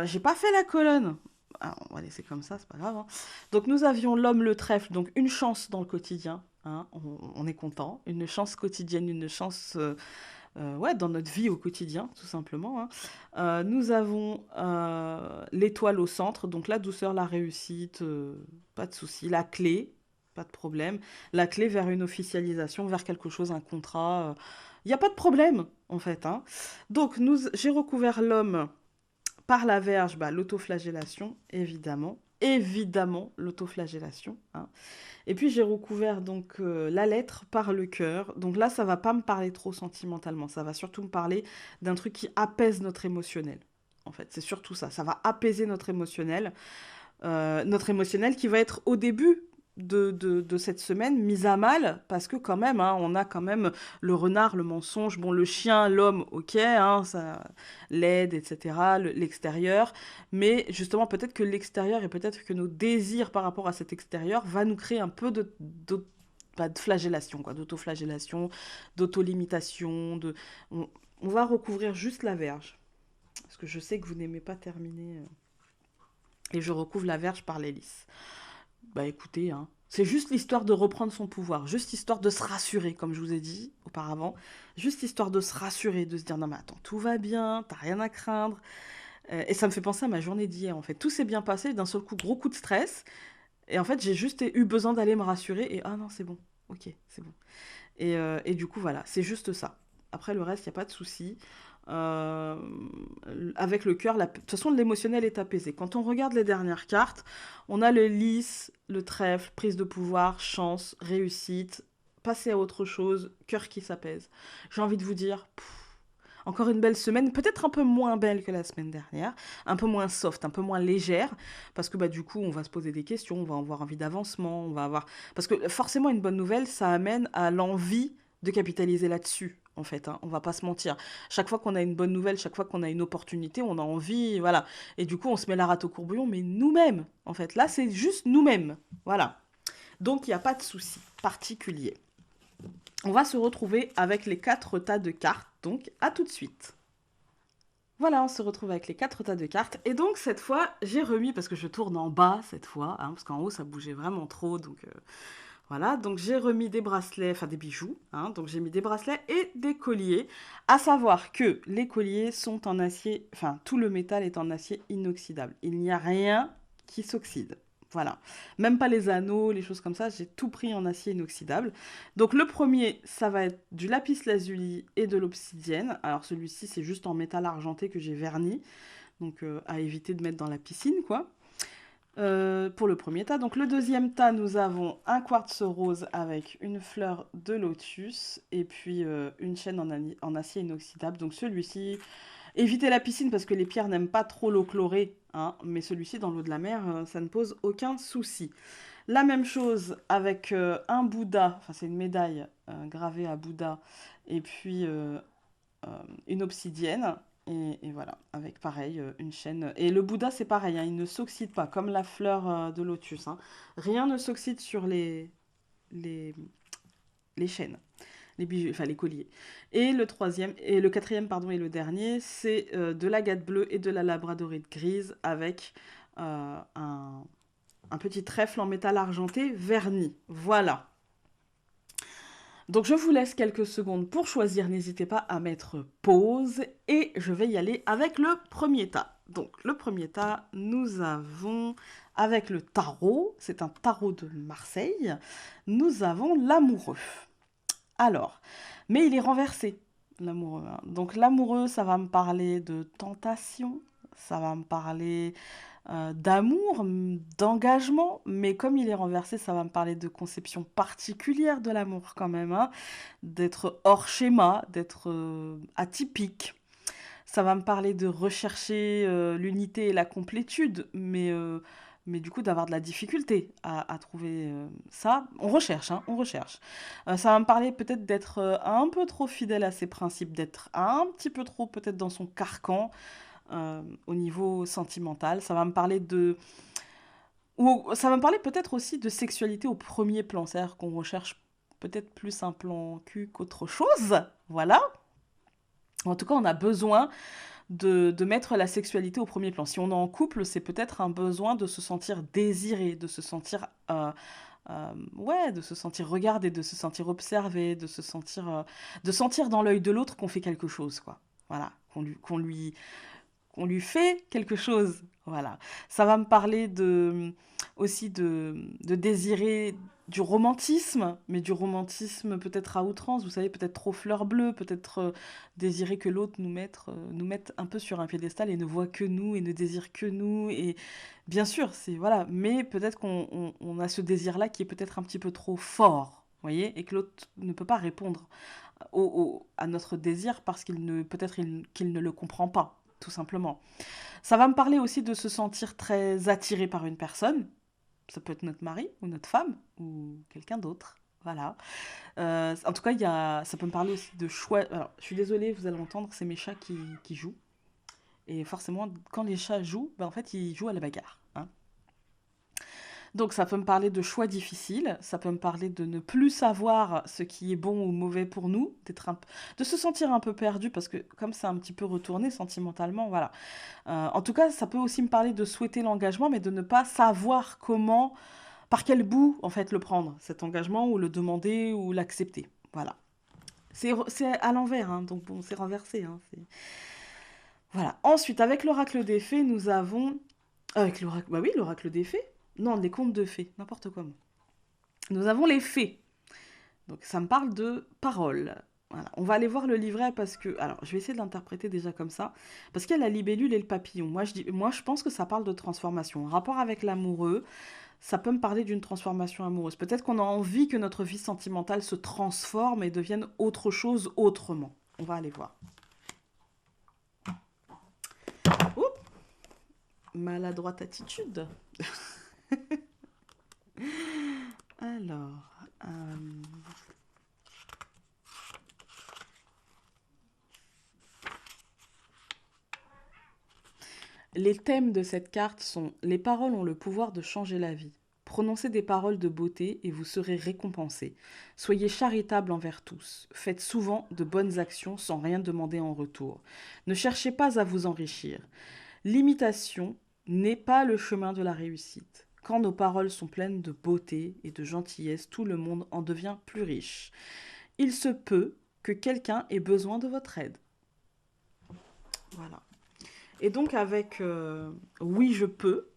j'ai pas fait la colonne. Alors, on va laisser comme ça, c'est pas grave. Hein. Donc, nous avions l'homme, le trèfle, donc une chance dans le quotidien. Hein, on est content. Une chance quotidienne, une chance ouais, dans notre vie au quotidien, tout simplement. Hein. Nous avons l'étoile au centre, donc la douceur, la réussite, pas de souci. La clé, pas de problème. La clé vers une officialisation, vers quelque chose, un contrat. Il n'y a pas de problème, en fait. Hein. Donc, j'ai recouvert l'homme par la Vierge, bah, l'autoflagellation, évidemment. Évidemment, l'autoflagellation. Hein. Et puis j'ai recouvert donc la lettre par le cœur. Donc là, ça va pas me parler trop sentimentalement. Ça va surtout me parler d'un truc qui apaise notre émotionnel. En fait, c'est surtout ça. Ça va apaiser notre émotionnel. notre émotionnel qui va être au début de cette semaine mise à mal, parce que quand même, hein, on a quand même le renard, le mensonge, bon, le chien, l'homme, ok, hein, ça l'aide, etc., l'extérieur, mais justement, peut-être que l'extérieur et peut-être que nos désirs par rapport à cet extérieur va nous créer un peu pas de flagellation, quoi, d'autoflagellation, d'autolimitation, on va recouvrir juste la verge, parce que je sais que vous n'aimez pas terminer, et je recouvre la verge par l'hélice. Bah écoutez, hein, c'est juste l'histoire de reprendre son pouvoir, juste histoire de se rassurer, comme je vous ai dit auparavant, juste histoire de se rassurer, de se dire non mais attends, tout va bien, t'as rien à craindre. Et ça me fait penser à ma journée d'hier en fait. Tout s'est bien passé, d'un seul coup, gros coup de stress. Et en fait, j'ai juste eu besoin d'aller me rassurer et ah non, c'est bon, ok, c'est bon. Et du coup, voilà, c'est juste ça. Après le reste, il n'y a pas de souci. Euh, avec le cœur, de toute façon, l'émotionnel est apaisé. Quand on regarde les dernières cartes, on a le lys, le trèfle, prise de pouvoir, chance, réussite, passer à autre chose, cœur qui s'apaise. J'ai envie de vous dire, encore une belle semaine, peut-être un peu moins belle que la semaine dernière, un peu moins soft, un peu moins légère, parce que bah, du coup, on va se poser des questions, on va avoir envie d'avancement, on va avoir... Parce que forcément, une bonne nouvelle, ça amène à l'envie de capitaliser là-dessus, en fait, hein, on va pas se mentir. Chaque fois qu'on a une bonne nouvelle, chaque fois qu'on a une opportunité, on a envie, voilà. Et du coup, on se met la rate au courbouillon, mais nous-mêmes, en fait. Là, c'est juste nous-mêmes, voilà. Donc, il n'y a pas de souci particulier. On va se retrouver avec les 4 tas de cartes, donc à tout de suite. Voilà, on se retrouve avec les 4 tas de cartes. Et donc, cette fois, j'ai remis, parce que je tourne en bas cette fois, hein, parce qu'en haut, ça bougeait vraiment trop. Donc, voilà. Donc, j'ai remis des bracelets, enfin des bijoux. Hein, donc, j'ai mis des bracelets et des colliers. À savoir que les colliers sont en acier, enfin, tout le métal est en acier inoxydable. Il n'y a rien qui s'oxyde. Voilà. Même pas les anneaux, les choses comme ça, j'ai tout pris en acier inoxydable. Donc le premier, ça va être du lapis lazuli et de l'obsidienne. Alors celui-ci, c'est juste en métal argenté que j'ai verni. Donc à éviter de mettre dans la piscine, quoi. Pour le premier tas. Donc le deuxième tas, nous avons un quartz rose avec une fleur de lotus et puis une chaîne en acier inoxydable. Donc celui-ci, évitez la piscine parce que les pierres n'aiment pas trop l'eau chlorée, hein, mais celui-ci dans l'eau de la mer, ça ne pose aucun souci. La même chose avec un Bouddha, enfin c'est une médaille gravée à Bouddha, et puis une obsidienne. Et voilà, avec pareil, une chaîne. Et le Bouddha, c'est pareil, hein, il ne s'oxyde pas, comme la fleur de lotus. Hein. Rien ne s'oxyde sur les, les chaînes, les bijoux, enfin les colliers. Et le troisième, et le quatrième, pardon, et le dernier, c'est de l'agate bleue et de la labradorite grise avec un petit trèfle en métal argenté verni. Voilà. Donc je vous laisse quelques secondes pour choisir, n'hésitez pas à mettre pause et je vais y aller avec le premier tas. Donc le premier tas, nous avons avec le tarot, c'est un tarot de Marseille, nous avons l'amoureux. Alors, mais il est renversé, l'amoureux. Hein. Donc l'amoureux, ça va me parler de tentation, ça va me parler d'amour, d'engagement, mais comme il est renversé, ça va me parler de conception particulière de l'amour quand même, hein, d'être hors schéma, d'être atypique. Ça va me parler de rechercher l'unité et la complétude, mais du coup d'avoir de la difficulté à trouver ça. On recherche, hein, on recherche. Ça va me parler peut-être d'être un peu trop fidèle à ses principes, d'être un petit peu trop peut-être dans son carcan, au niveau sentimental. Ça va me parler de... Ou ça va me parler peut-être aussi de sexualité au premier plan. C'est-à-dire qu'on recherche peut-être plus un plan cul qu'autre chose. Voilà. En tout cas, on a besoin de mettre la sexualité au premier plan. Si on est en couple, c'est peut-être un besoin de se sentir désiré, de se sentir... ouais, de se sentir regardé, de se sentir observé, de sentir dans l'œil de l'autre qu'on fait quelque chose, quoi. Voilà, qu'on lui fait quelque chose. Voilà. Ça va me parler aussi de désirer du romantisme, mais du romantisme peut-être à outrance, vous savez, peut-être trop fleur bleue, peut-être désirer que l'autre nous mette un peu sur un piédestal et ne voit que nous et ne désire que nous. Et bien sûr, c'est voilà, mais peut-être qu'on a ce désir-là qui est peut-être un petit peu trop fort, vous voyez, et que l'autre ne peut pas répondre à notre désir parce qu'il ne peut-être qu'il ne le comprend pas. tout simplement. Ça va me parler aussi de se sentir très attiré par une personne. Ça peut être notre mari ou notre femme ou quelqu'un d'autre. Voilà. En tout cas, ça peut me parler aussi de choix. Alors, je suis désolée, vous allez entendre, c'est mes chats qui jouent. Et forcément, quand les chats jouent, ben, en fait, ils jouent à la bagarre, hein. Donc, ça peut me parler de choix difficiles, ça peut me parler de ne plus savoir ce qui est bon ou mauvais pour nous, de se sentir un peu perdu, parce que comme c'est un petit peu retourné sentimentalement, voilà. En tout cas, ça peut aussi me parler de souhaiter l'engagement, mais de ne pas savoir comment, par quel bout, en fait, le prendre, cet engagement, ou le demander, ou l'accepter. Voilà. C'est à l'envers, hein, donc bon, c'est renversé, hein, voilà. Ensuite, avec l'oracle des fées, nous avons... Avec l'oracle... Bah oui, l'oracle des fées. Non, les contes de fées, n'importe quoi. Nous avons les fées. Donc ça me parle de paroles. Voilà. On va aller voir le livret parce que... Alors, je vais essayer de l'interpréter déjà comme ça. Parce qu'il y a la libellule et le papillon. Moi, je pense que ça parle de transformation. En rapport avec l'amoureux, ça peut me parler d'une transformation amoureuse. Peut-être qu'on a envie que notre vie sentimentale se transforme et devienne autre chose autrement. On va aller voir. Oups, maladroite attitude. Alors, les thèmes de cette carte sont: les paroles ont le pouvoir de changer la vie. Prononcez des paroles de beauté et vous serez récompensé. Soyez charitable envers tous. Faites souvent de bonnes actions sans rien demander en retour. Ne cherchez pas à vous enrichir. L'imitation n'est pas le chemin de la réussite. Quand nos paroles sont pleines de beauté et de gentillesse, tout le monde en devient plus riche. Il se peut que quelqu'un ait besoin de votre aide. Voilà. Et donc avec Oui, je peux,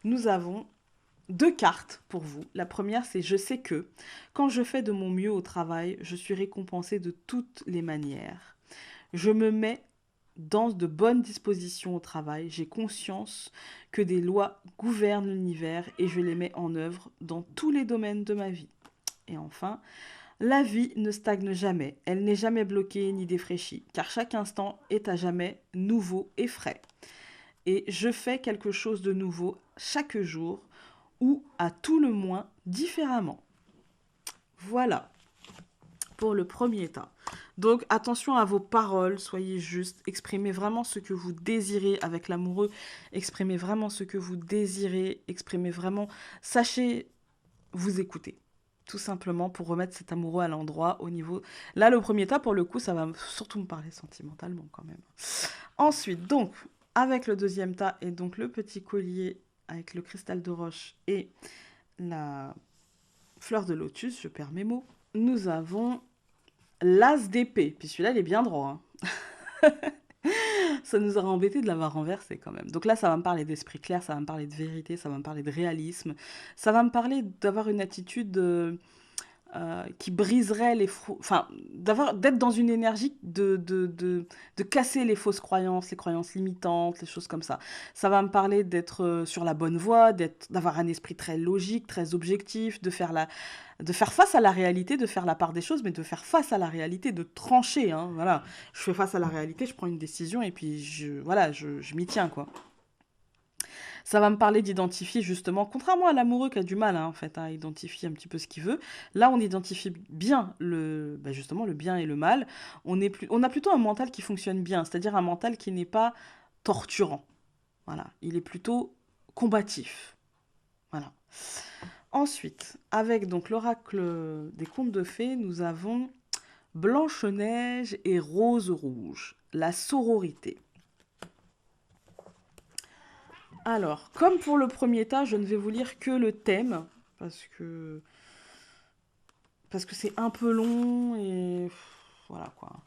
nous avons 2 cartes pour vous. La première, c'est: je sais que quand je fais de mon mieux au travail, je suis récompensée de toutes les manières. Je me mets dans de bonnes dispositions au travail. J'ai conscience que des lois gouvernent l'univers et je les mets en œuvre dans tous les domaines de ma vie. Et enfin, la vie ne stagne jamais. Elle n'est jamais bloquée ni défraîchie, car chaque instant est à jamais nouveau et frais. Et je fais quelque chose de nouveau chaque jour, ou à tout le moins différemment. Voilà pour le premier état. Donc attention à vos paroles, soyez justes, exprimez vraiment ce que vous désirez avec l'amoureux, exprimez vraiment ce que vous désirez, exprimez vraiment, sachez vous écouter. Tout simplement pour remettre cet amoureux à l'endroit, au niveau... Là, le premier état, pour le coup, ça va surtout me parler sentimentalement quand même. Ensuite, donc, avec le deuxième tas et donc le petit collier avec le cristal de roche et la fleur de lotus, je perds mes mots, nous avons l'as d'épée. Puis celui-là, il est bien droit, hein. Ça nous aurait embêté de l'avoir renversé quand même. Donc là, ça va me parler d'esprit clair, ça va me parler de vérité, ça va me parler de réalisme, ça va me parler d'avoir une attitude qui briserait enfin, d'être dans une énergie de casser les fausses croyances, les croyances limitantes, les choses comme ça. Ça va me parler d'être sur la bonne voie, d'avoir un esprit très logique, très objectif, de faire face à la réalité, de faire la part des choses, mais de faire face à la réalité, de trancher, hein, voilà. Je fais face à la réalité, je prends une décision et puis je m'y tiens, quoi. Ça va me parler d'identifier justement, contrairement à l'amoureux qui a du mal, hein, en fait, à identifier un petit peu ce qu'il veut. Là, on identifie bien justement le bien et le mal. On a plutôt un mental qui fonctionne bien, c'est-à-dire un mental qui n'est pas torturant. Voilà, il est plutôt combatif. Voilà. Ensuite, avec donc l'oracle des contes de fées, nous avons Blanche-Neige et Rose Rouge, la sororité. Alors, comme pour le premier tas, je ne vais vous lire que le thème, parce que c'est un peu long et voilà quoi.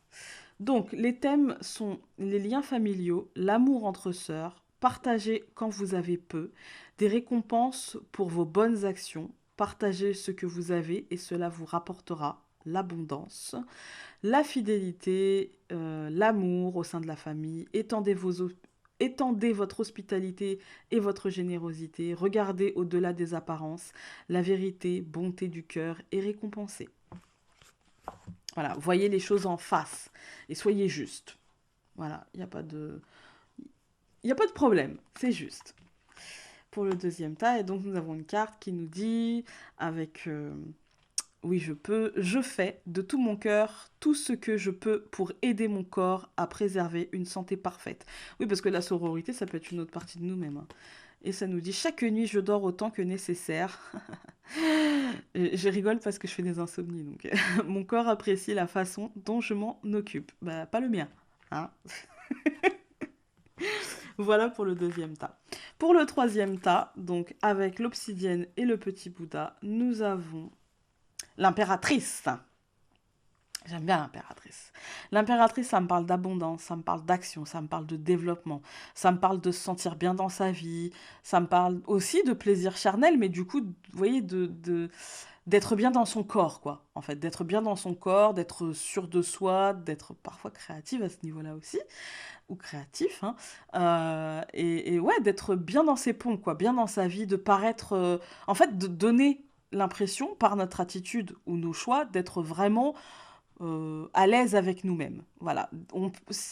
Donc, les thèmes sont les liens familiaux, l'amour entre sœurs, partager quand vous avez peu, des récompenses pour vos bonnes actions, partagez ce que vous avez et cela vous rapportera l'abondance, la fidélité, l'amour au sein de la famille, étendez votre hospitalité et votre générosité, regardez au-delà des apparences, la vérité, bonté du cœur est récompensée. Voilà, voyez les choses en face et soyez juste. Voilà, il n'y a pas de... Il n'y a pas de problème, c'est juste. Pour le deuxième tas, et donc nous avons une carte qui nous dit, avec oui, je peux, je fais de tout mon cœur tout ce que je peux pour aider mon corps à préserver une santé parfaite. Oui, parce que la sororité, ça peut être une autre partie de nous-mêmes, hein. Et ça nous dit, chaque nuit, je dors autant que nécessaire. Je rigole parce que je fais des insomnies, donc mon corps apprécie la façon dont je m'en occupe. Bah, pas le mien, hein. Voilà pour le deuxième tas. Pour le troisième tas, donc avec l'obsidienne et le petit Bouddha, nous avons l'impératrice. J'aime bien l'impératrice. L'impératrice, ça me parle d'abondance, ça me parle d'action, ça me parle de développement, ça me parle de se sentir bien dans sa vie, ça me parle aussi de plaisir charnel, mais du coup, vous voyez, d'être bien dans son corps, quoi. En fait, d'être bien dans son corps, d'être sûr de soi, d'être parfois créative à ce niveau-là aussi, ou créatif, hein. Et ouais, d'être bien dans ses pompes, quoi, bien dans sa vie, de paraître... en fait, de donner l'impression, par notre attitude ou nos choix, d'être vraiment à l'aise avec nous-mêmes. Voilà.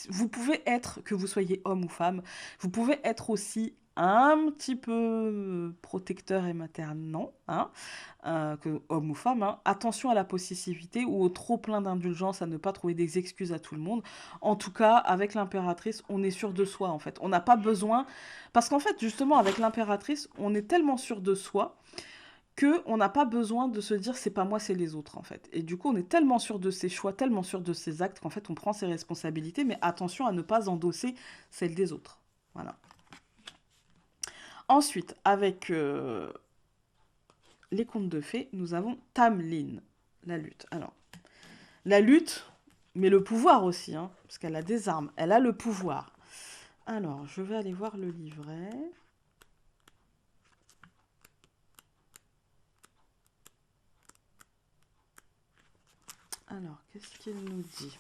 Vous pouvez être, que vous soyez homme ou femme, vous pouvez être aussi un petit peu protecteur et maternant, hein, que homme ou femme. Hein. Attention à la possessivité ou au trop plein d'indulgence, à ne pas trouver des excuses à tout le monde. En tout cas, avec l'impératrice, on est sûr de soi, en fait. On n'a pas besoin... Parce qu'en fait, justement, avec l'impératrice, on est tellement sûr de soi que on n'a pas besoin de se dire c'est pas moi, c'est les autres en fait. Et du coup, on est tellement sûr de ses choix, tellement sûr de ses actes qu'en fait, on prend ses responsabilités, mais attention à ne pas endosser celles des autres. Voilà. Ensuite, avec les contes de fées, nous avons Tamlin, la lutte. Alors, la lutte, mais le pouvoir aussi, hein, parce qu'elle a des armes, elle a le pouvoir. Alors, je vais aller voir le livret. Alors, qu'est-ce qu'il nous dit?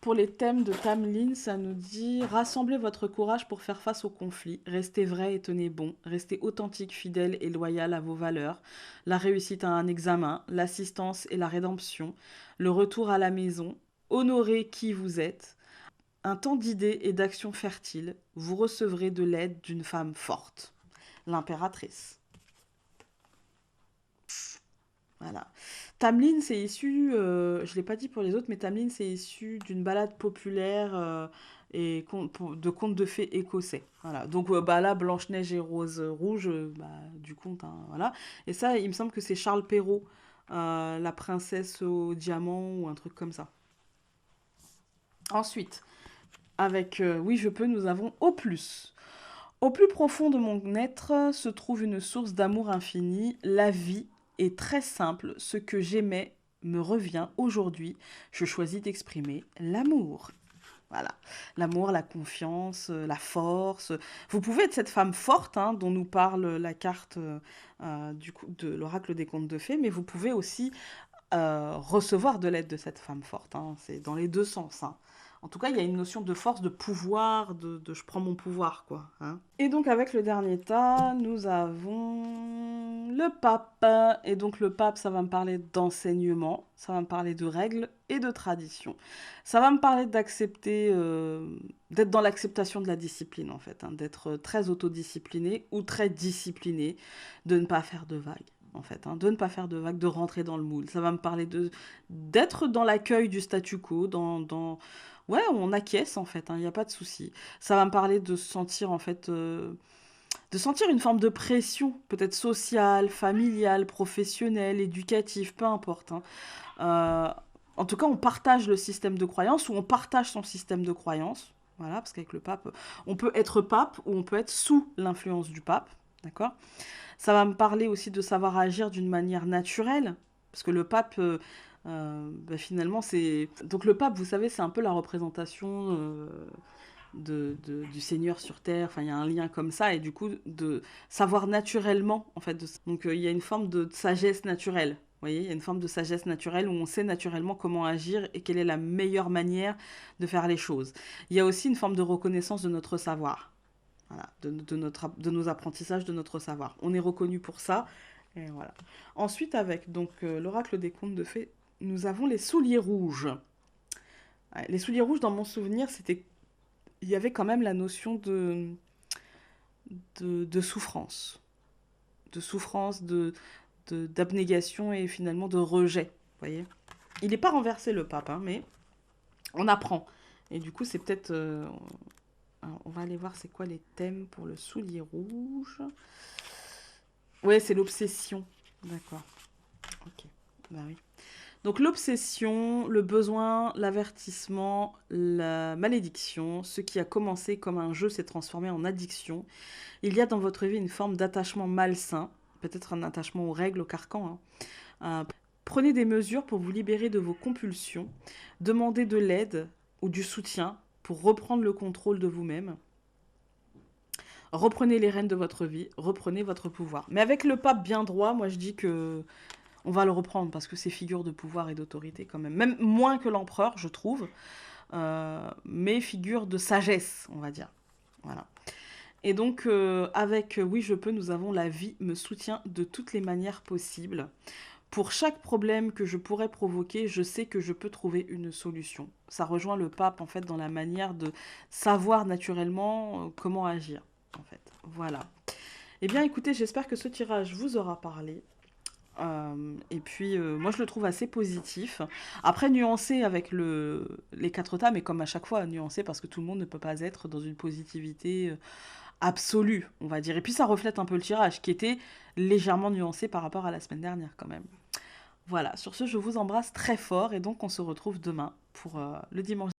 Pour les thèmes de Tamlin, ça nous dit rassemblez votre courage pour faire face au conflit, restez vrai et tenez bon, restez authentique, fidèle et loyal à vos valeurs, la réussite à un examen, l'assistance et la rédemption, le retour à la maison, honorez qui vous êtes, un temps d'idées et d'actions fertiles, vous recevrez de l'aide d'une femme forte, l'impératrice. Voilà. Tamlin, c'est issu, je ne l'ai pas dit pour les autres, mais Tamlin, c'est issu d'une ballade populaire de contes de fées écossais. Voilà. Donc bah, là, Blanche-Neige et Rose Rouge, bah, du conte, hein, voilà. Et ça, il me semble que c'est Charles Perrault, la princesse au diamant ou un truc comme ça. Ensuite, avec Oui, je peux, nous avons Au plus. Au plus profond de mon être se trouve une source d'amour infini. La vie est très simple. Ce que j'aimais me revient aujourd'hui. Je choisis d'exprimer l'amour. Voilà. L'amour, la confiance, la force. Vous pouvez être cette femme forte hein, dont nous parle la carte de l'oracle des contes de fées, mais vous pouvez aussi recevoir de l'aide de cette femme forte. Hein. C'est dans les deux sens. Hein. En tout cas, il y a une notion de force, de pouvoir, de je prends mon pouvoir, quoi. Hein. Et donc, avec le dernier tas, nous avons le pape. Et donc, le pape, ça va me parler d'enseignement, ça va me parler de règles et de traditions. Ça va me parler d'accepter, d'être dans l'acceptation de la discipline, en fait. Hein, d'être très autodiscipliné ou très discipliné, de ne pas faire de vagues en fait, hein, de ne pas faire de vagues, de rentrer dans le moule. Ça va me parler d'être dans l'accueil du statu quo, ouais, on acquiesce en fait, il n'y a pas de souci. Ça va me parler de se sentir en fait, de sentir une forme de pression, peut-être sociale, familiale, professionnelle, éducative, peu importe. Hein. Euh, en tout cas, on partage le système de croyance ou on partage son système de croyance. Voilà, parce qu'avec le pape, on peut être pape ou on peut être sous l'influence du pape. D'accord. Ça va me parler aussi de savoir agir d'une manière naturelle, parce que le pape, bah, finalement, c'est... Donc le pape, vous savez, c'est un peu la représentation du Seigneur sur Terre, enfin, il y a un lien comme ça, et du coup, de savoir naturellement, en fait. Donc il y a une forme de sagesse naturelle. Vous voyez, il y a une forme de sagesse naturelle où on sait naturellement comment agir et quelle est la meilleure manière de faire les choses. Il y a aussi une forme de reconnaissance de notre savoir. Voilà, de nos apprentissages, de notre savoir. On est reconnu pour ça. Et voilà. Ensuite, avec donc l'oracle des contes de fées, nous avons les souliers rouges. Ouais, les souliers rouges, dans mon souvenir, c'était il y avait quand même la notion de souffrance. De souffrance, d'abnégation et finalement de rejet. Vous voyez? Il n'est pas renversé le pape, hein, mais on apprend. Et du coup, c'est peut-être... alors, on va aller voir c'est quoi les thèmes pour le soulier rouge. Ouais, c'est l'obsession. D'accord. Ok. Bah oui. Donc l'obsession, le besoin, l'avertissement, la malédiction, ce qui a commencé comme un jeu s'est transformé en addiction. Il y a dans votre vie une forme d'attachement malsain, peut-être un attachement aux règles, aux carcans, hein. Prenez des mesures pour vous libérer de vos compulsions. Demandez de l'aide ou du soutien pour reprendre le contrôle de vous-même. Reprenez les rênes de votre vie, reprenez votre pouvoir. Mais avec le pape bien droit, moi je dis que on va le reprendre parce que c'est figure de pouvoir et d'autorité quand même. Même moins que l'empereur, je trouve. Mais figure de sagesse, on va dire. Voilà. Et donc, avec Oui, je peux, nous avons la vie me soutient de toutes les manières possibles. Pour chaque problème que je pourrais provoquer, je sais que je peux trouver une solution. Ça rejoint le pape, en fait, dans la manière de savoir naturellement comment agir, en fait. Voilà. Eh bien, écoutez, j'espère que ce tirage vous aura parlé. Et puis, moi, je le trouve assez positif. Après, nuancé avec les quatre tas, mais comme à chaque fois, nuancé parce que tout le monde ne peut pas être dans une positivité absolue, on va dire. Et puis, ça reflète un peu le tirage, qui était légèrement nuancé par rapport à la semaine dernière, quand même. Voilà, sur ce, je vous embrasse très fort et donc on se retrouve demain pour le dimanche.